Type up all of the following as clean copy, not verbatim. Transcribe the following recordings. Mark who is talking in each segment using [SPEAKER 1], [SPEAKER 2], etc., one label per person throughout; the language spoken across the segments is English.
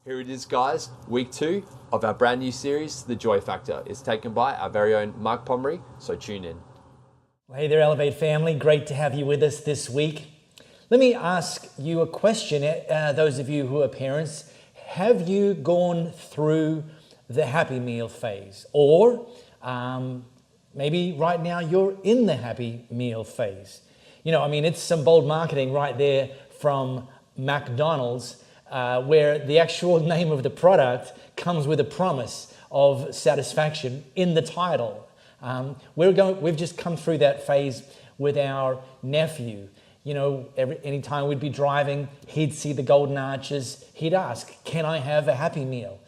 [SPEAKER 1] Here it is, guys. Week 2 of our brand new series, The Joy Factor, is taken by our very own Mark Pomeroy, so tune in.
[SPEAKER 2] Hey there, Elevate family. Great to have you with us this week. Let me ask you a question, those of you who are parents. Have you gone through the Happy Meal phase? Or maybe right now you're in the Happy Meal phase. It's some bold marketing right there from McDonald's, where the actual name of the product comes with a promise of satisfaction in the title. We've just come through that phase with our nephew. Any time we'd be driving, he'd see the golden arches. He'd ask, "Can I have a Happy Meal?"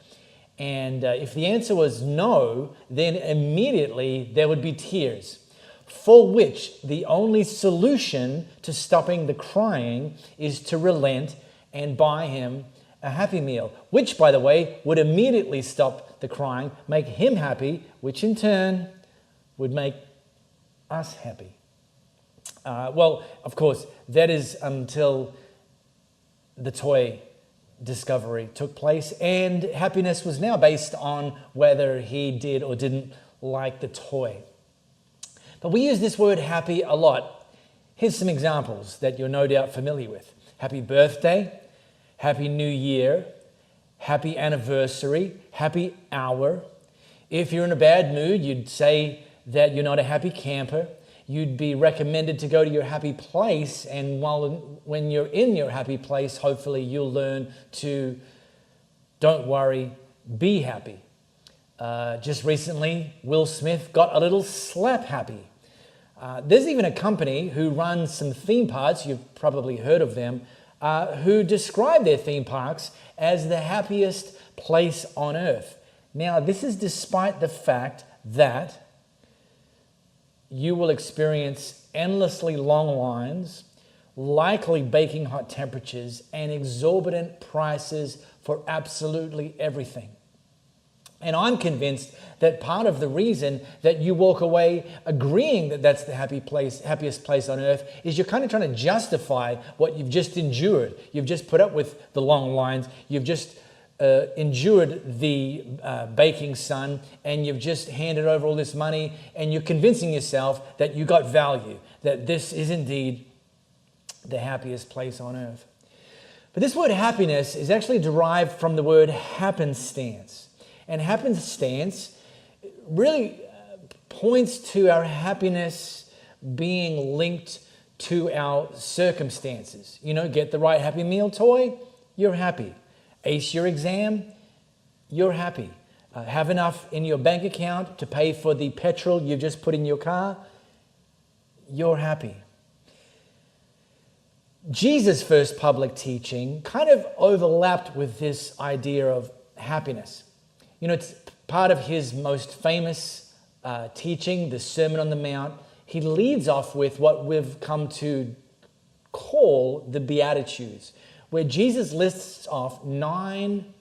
[SPEAKER 2] And if the answer was no, then immediately there would be tears, for which the only solution to stopping the crying is to relent and buy him a Happy Meal, which, by the way, would immediately stop the crying, make him happy, which in turn would make us happy. Well, of course, that is until the toy discovery took place, and happiness was now based on whether he did or didn't like the toy. But we use this word happy a lot. Here's some examples that you're no doubt familiar with. Happy birthday, Happy New Year, Happy Anniversary, Happy Hour. If you're in a bad mood, you'd say that you're not a happy camper. You'd be recommended to go to your happy place, and when you're in your happy place, hopefully you'll learn to, don't worry, be happy. Just recently, Will Smith got a little slap happy. There's even a company who runs some theme parks, you've probably heard of them, who describe their theme parks as the happiest place on earth. Now, this is despite the fact that you will experience endlessly long lines, likely baking hot temperatures, and exorbitant prices for absolutely everything. And I'm convinced that part of the reason that you walk away agreeing that that's the happiest place on earth is you're kind of trying to justify what you've just endured. You've just put up with the long lines. You've just endured the baking sun, and you've just handed over all this money, and you're convincing yourself that you got value, that this is indeed the happiest place on earth. But this word happiness is actually derived from the word happenstance. And happenstance really points to our happiness being linked to our circumstances. Get the right Happy Meal toy, you're happy. Ace your exam, you're happy. Have enough in your bank account to pay for the petrol you've just put in your car, you're happy. Jesus' first public teaching kind of overlapped with this idea of happiness. It's part of his most famous teaching, the Sermon on the Mount. He leads off with what we've come to call the Beatitudes, where Jesus lists off 9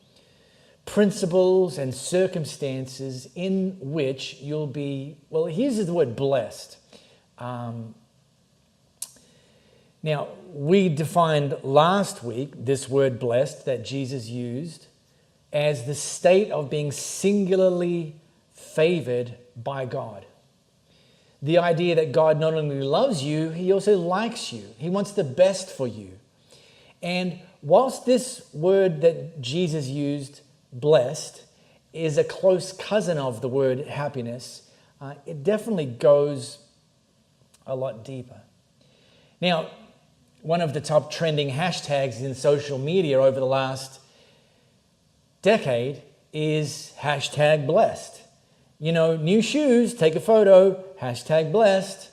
[SPEAKER 2] principles and circumstances in which you'll be, well, he uses the word blessed. Now, we defined last week this word blessed that Jesus used as the state of being singularly favored by God. The idea that God not only loves you, he also likes you. He wants the best for you. And whilst this word that Jesus used, blessed, is a close cousin of the word happiness, it definitely goes a lot deeper. Now, one of the top trending hashtags in social media over the last decade is hashtag blessed. New shoes, take a photo, hashtag blessed.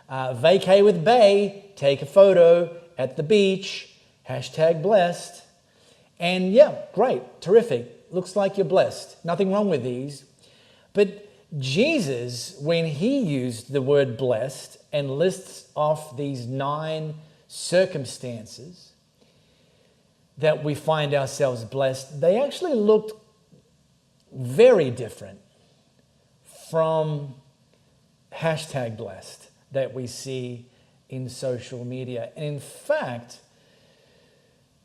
[SPEAKER 2] Vacay with Bay, take a photo at the beach, hashtag blessed. And yeah, great, terrific. Looks like you're blessed. Nothing wrong with these. But Jesus, when he used the word blessed and lists off these 9 circumstances that we find ourselves blessed, they actually looked very different from hashtag blessed that we see in social media. And in fact,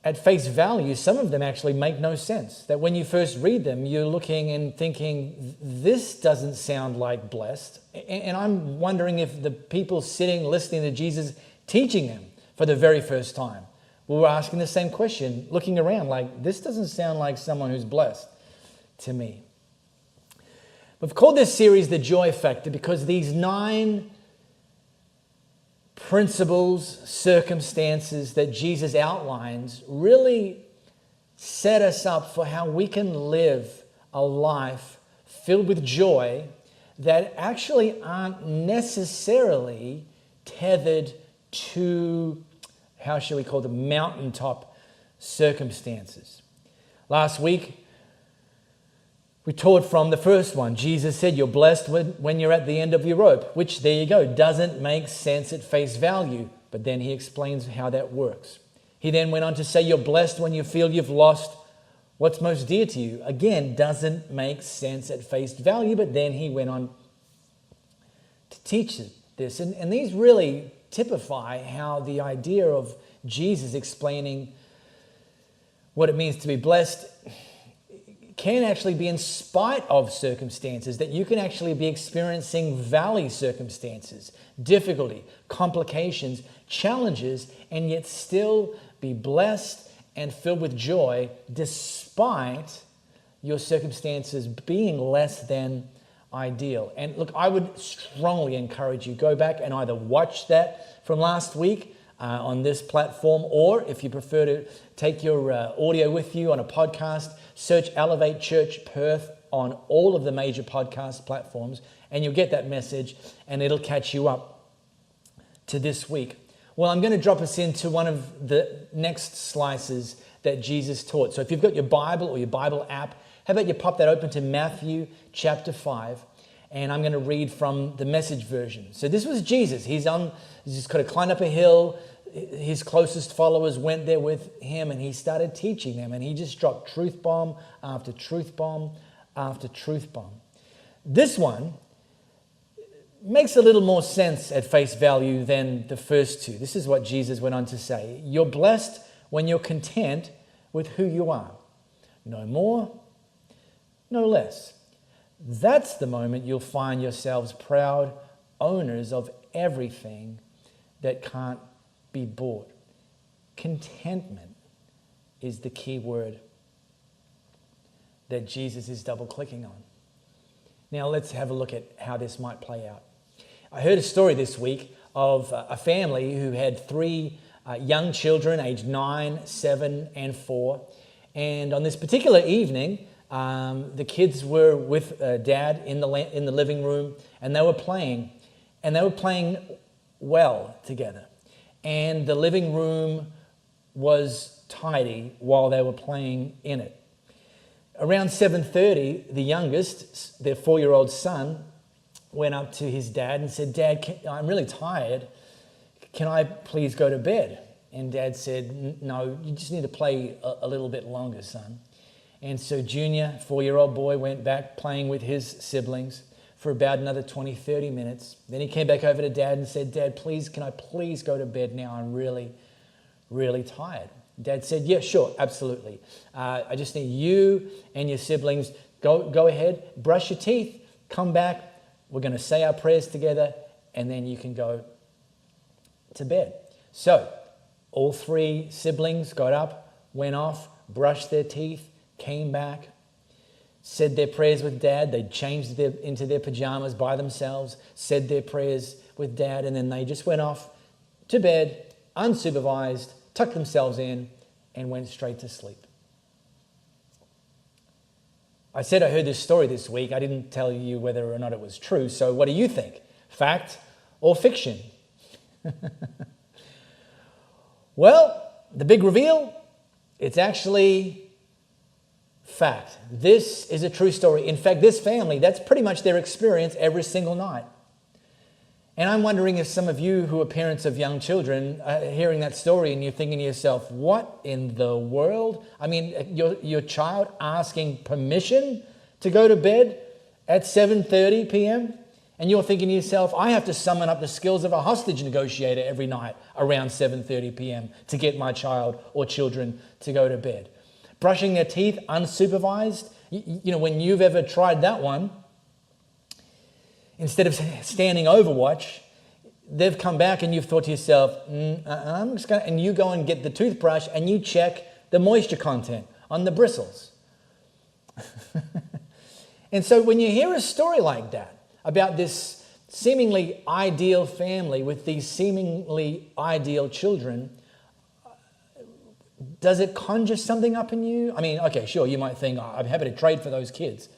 [SPEAKER 2] at face value, some of them actually make no sense. That when you first read them, you're looking and thinking, this doesn't sound like blessed. And I'm wondering if the people sitting, listening to Jesus teaching them for the very first time, we were asking the same question, looking around like, this doesn't sound like someone who's blessed to me. We've called this series The Joy Factor because these 9 principles, circumstances that Jesus outlines really set us up for how we can live a life filled with joy that actually aren't necessarily tethered to, how shall we call them, mountaintop circumstances. Last week, we taught from the first one. Jesus said, you're blessed when you're at the end of your rope, which, there you go, doesn't make sense at face value. But then he explains how that works. He then went on to say, you're blessed when you feel you've lost what's most dear to you. Again, doesn't make sense at face value. But then he went on to teach this. And these really typify how the idea of Jesus explaining what it means to be blessed can actually be in spite of circumstances, that you can actually be experiencing valley circumstances, difficulty, complications, challenges, and yet still be blessed and filled with joy despite your circumstances being less than ideal. And look, I would strongly encourage you, go back and either watch that from last week on this platform, or if you prefer to take your audio with you on a podcast, search Elevate Church Perth on all of the major podcast platforms, and you'll get that message, and it'll catch you up to this week. Well, I'm going to drop us into one of the next slices that Jesus taught. So if you've got your Bible or your Bible app, how about you pop that open to Matthew chapter 5, and I'm going to read from the Message version. So this was Jesus. He's just kind of climbed up a hill. His closest followers went there with him, and he started teaching them, and he just dropped truth bomb after truth bomb after truth bomb. This one makes a little more sense at face value than the first two. This is what Jesus went on to say. You're blessed when you're content with who you are. No more, no less. That's the moment you'll find yourselves proud owners of everything that can't be bought. Contentment is the key word that Jesus is double clicking on. Now let's have a look at how this might play out. I heard a story this week of a family who had 3 young children aged 9, 7, and 4. And on this particular evening, the kids were with Dad in the living room, and they were playing well together. And the living room was tidy while they were playing in it. Around 7:30, the youngest, their 4-year-old son, went up to his dad and said, Dad, I'm really tired. Can I please go to bed? And Dad said, no, you just need to play a little bit longer, son. And so Junior, 4-year-old boy, went back playing with his siblings for about another 20, 30 minutes. Then he came back over to Dad and said, Dad, can I please go to bed now? I'm really, really tired. Dad said, yeah, sure, absolutely. I just need you and your siblings, go ahead, brush your teeth, come back. We're going to say our prayers together, and then you can go to bed. So all 3 siblings got up, went off, brushed their teeth, came back, said their prayers with Dad. They changed into their pajamas by themselves, said their prayers with Dad, and then they just went off to bed, unsupervised, tucked themselves in, and went straight to sleep. I said I heard this story this week. I didn't tell you whether or not it was true, so what do you think? Fact or fiction? Well, the big reveal, it's actually fact. This is a true story. In fact, this family, that's pretty much their experience every single night. And I'm wondering if some of you who are parents of young children are hearing that story and you're thinking to yourself, what in the world? I mean, your child asking permission to go to bed at 7:30 p.m. And you're thinking to yourself, I have to summon up the skills of a hostage negotiator every night around 7:30 p.m. to get my child or children to go to bed. Brushing their teeth unsupervised, when you've ever tried that one, instead of standing Overwatch, they've come back and you've thought to yourself, I'm just going to, and you go and get the toothbrush and you check the moisture content on the bristles. And so when you hear a story like that, about this seemingly ideal family with these seemingly ideal children, does it conjure something up in you? I mean, okay, sure, you might think, I'm happy to trade for those kids.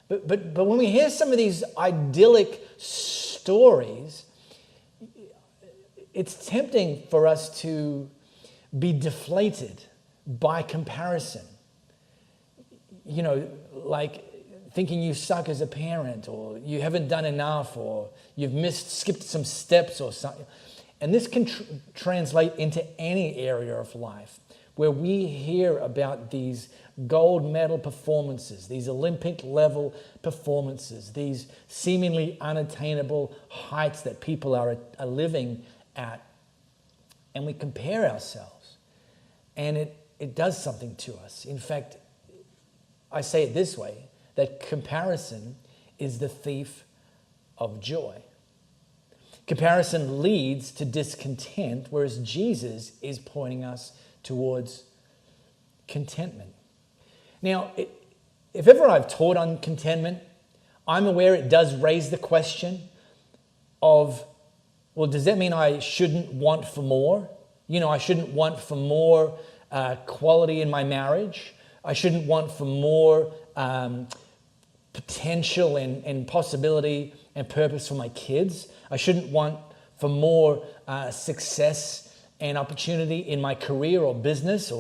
[SPEAKER 2] But when we hear some of these idyllic stories, it's tempting for us to be deflated by comparison. Like thinking you suck as a parent, or you haven't done enough, or you've skipped some steps or something. And this can translate into any area of life where we hear about these gold medal performances, these Olympic level performances, these seemingly unattainable heights that people are living at. And we compare ourselves, and it does something to us. In fact, I say it this way, that comparison is the thief of joy. Comparison leads to discontent, whereas Jesus is pointing us towards contentment. Now, if ever I've taught on contentment, I'm aware it does raise the question of, well, does that mean I shouldn't want for more? I shouldn't want for more quality in my marriage. I shouldn't want for more potential and possibility and purpose for my kids. I shouldn't want for more success and opportunity in my career or business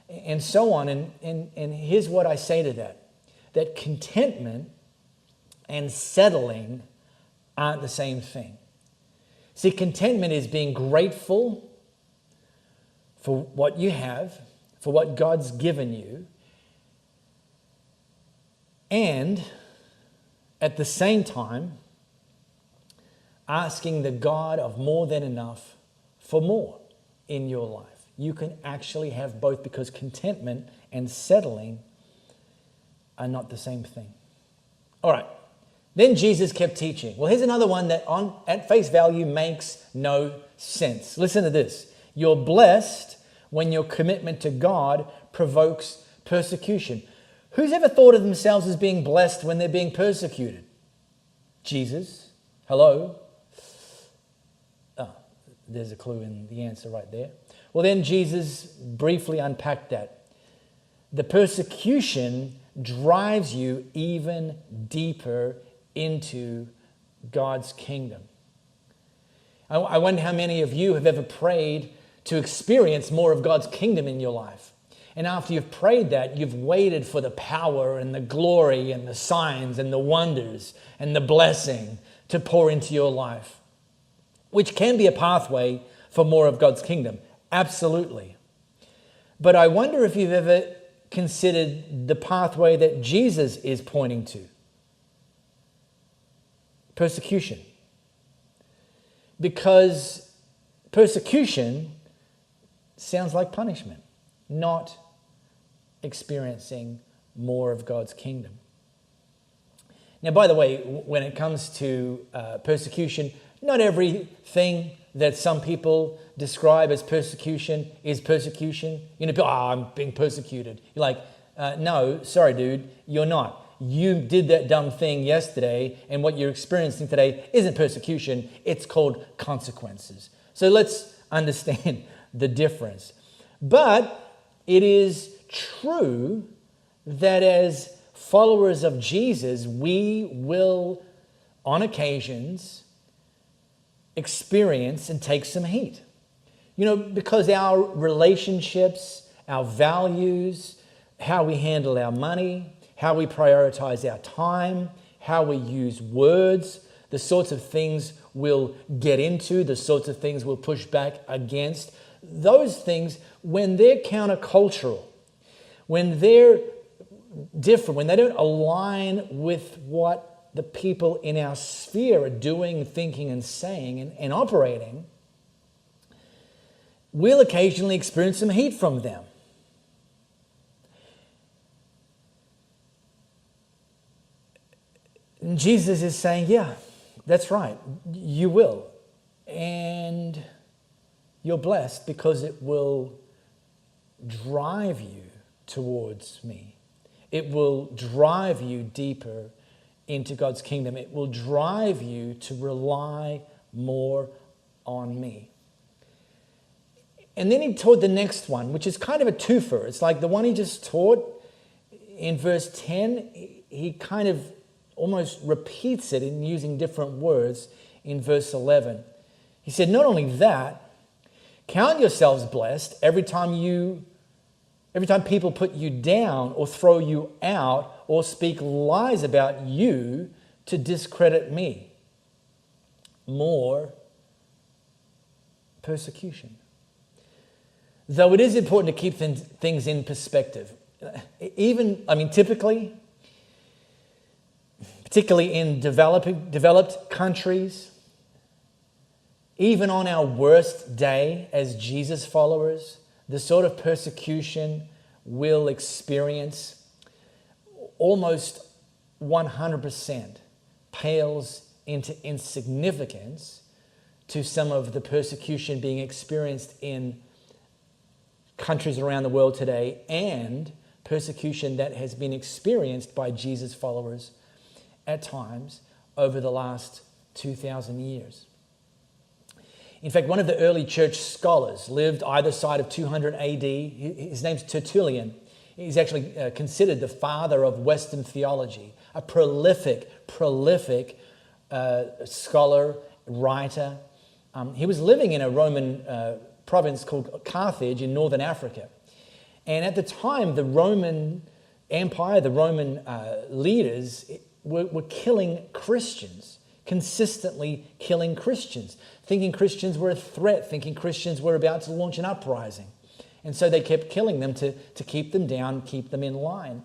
[SPEAKER 2] and so on. And here's what I say to that contentment and settling aren't the same thing. See, contentment is being grateful for what you have, for what God's given you, and at the same time, asking the God of more than enough for more in your life. You can actually have both, because contentment and settling are not the same thing. All right. Then Jesus kept teaching. Well, here's another one that at face value makes no sense. Listen to this. You're blessed when your commitment to God provokes persecution. Who's ever thought of themselves as being blessed when they're being persecuted? Jesus. Hello? Oh, there's a clue in the answer right there. Well, then Jesus briefly unpacked that. The persecution drives you even deeper into God's kingdom. I wonder how many of you have ever prayed to experience more of God's kingdom in your life. And after you've prayed that, you've waited for the power and the glory and the signs and the wonders and the blessing to pour into your life, which can be a pathway for more of God's kingdom. Absolutely. But I wonder if you've ever considered the pathway that Jesus is pointing to. Persecution. Because persecution sounds like punishment, not experiencing more of God's kingdom. Now, by the way, when it comes to persecution, not everything that some people describe as persecution is persecution. I'm being persecuted. You're like, no, sorry, dude, you're not. You did that dumb thing yesterday, and what you're experiencing today isn't persecution. It's called consequences. So let's understand the difference. But it is true that as followers of Jesus, we will, on occasions, experience and take some heat. Because our relationships, our values, how we handle our money, how we prioritize our time, how we use words, the sorts of things we'll get into, the sorts of things we'll push back against, those things, when they're countercultural, when they're different, when they don't align with what the people in our sphere are doing, thinking, and saying and operating, we'll occasionally experience some heat from them. And Jesus is saying, yeah, that's right, you will. And you're blessed because it will drive you towards me. It will drive you deeper into God's kingdom. It will drive you to rely more on me. And then he taught the next one, which is kind of a twofer. It's like the one he just taught in verse 10, he kind of almost repeats it in using different words in verse 11. He said, not only that, count yourselves blessed every time people put you down or throw you out or speak lies about you to discredit me. More persecution. Though it is important to keep things in perspective. Typically, particularly in developed countries, even on our worst day as Jesus followers, the sort of persecution we'll experience almost 100% pales into insignificance to some of the persecution being experienced in countries around the world today and persecution that has been experienced by Jesus followers at times over the last 2,000 years. In fact, one of the early church scholars lived either side of 200 AD. His name's Tertullian. He's actually considered the father of Western theology, a prolific scholar, writer. He was living in a Roman province called Carthage in northern Africa. And at the time, the Roman Empire, the Roman leaders were killing Christians, consistently killing Christians, thinking Christians were a threat, thinking Christians were about to launch an uprising. And so they kept killing them to keep them down, keep them in line.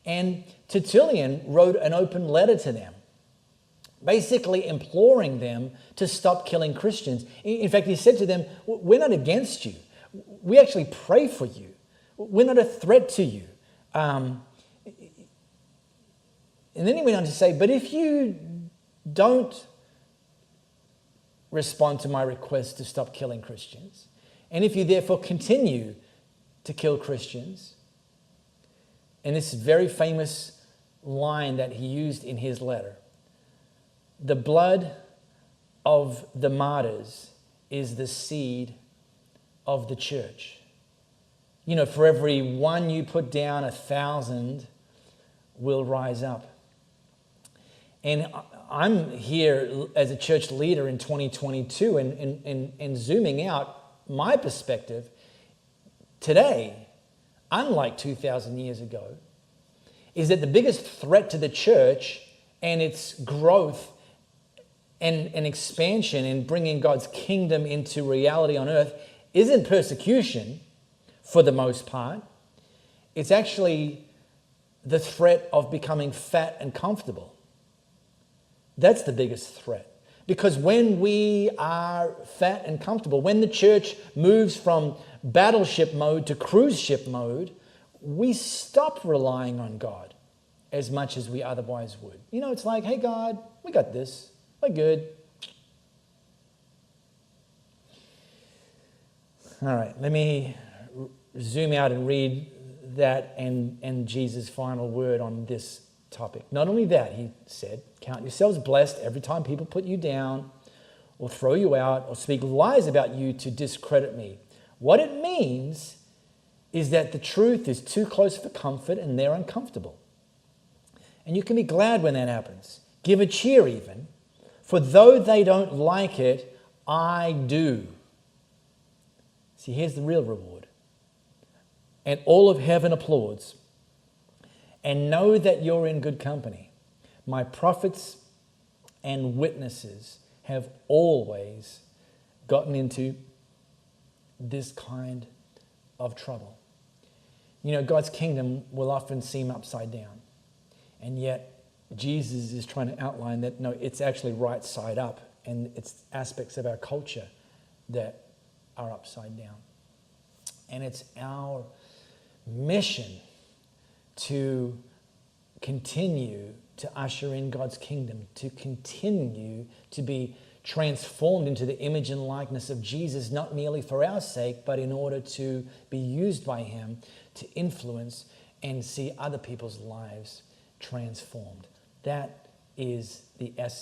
[SPEAKER 2] And Tertullian wrote an open letter to them, basically imploring them to stop killing Christians. In fact, he said to them, we're not against you. We actually pray for you. We're not a threat to you. And then he went on to say, but if you don't respond to my request to stop killing Christians, and if you therefore continue to kill Christians, and this very famous line that he used in his letter, the blood of the martyrs is the seed of the church. You know, for every one you put down, 1,000 will rise up. And I'm here as a church leader in 2022 and zooming out my perspective today, unlike 2,000 years ago, is that the biggest threat to the church and its growth and expansion in bringing God's kingdom into reality on earth isn't persecution for the most part. It's actually the threat of becoming fat and comfortable. That's the biggest threat. Because when we are fat and comfortable, when the church moves from battleship mode to cruise ship mode, we stop relying on God as much as we otherwise would. You know, it's like, hey, God, we got this. We're good. All right, let me zoom out and read that and Jesus' final word on this topic. Not only that, he said, count yourselves blessed every time people put you down or throw you out or speak lies about you to discredit me. What it means is that the truth is too close for comfort and they're uncomfortable. And you can be glad when that happens. Give a cheer even, for though they don't like it, I do. See, here's the real reward. And all of heaven applauds. And know that you're in good company. My prophets and witnesses have always gotten into this kind of trouble. You know, God's kingdom will often seem upside down. And yet, Jesus is trying to outline that, no, it's actually right side up, and it's aspects of our culture that are upside down. And it's our mission to continue to usher in God's kingdom, to continue to be transformed into the image and likeness of Jesus, not merely for our sake, but in order to be used by him to influence and see other people's lives transformed. That is the essence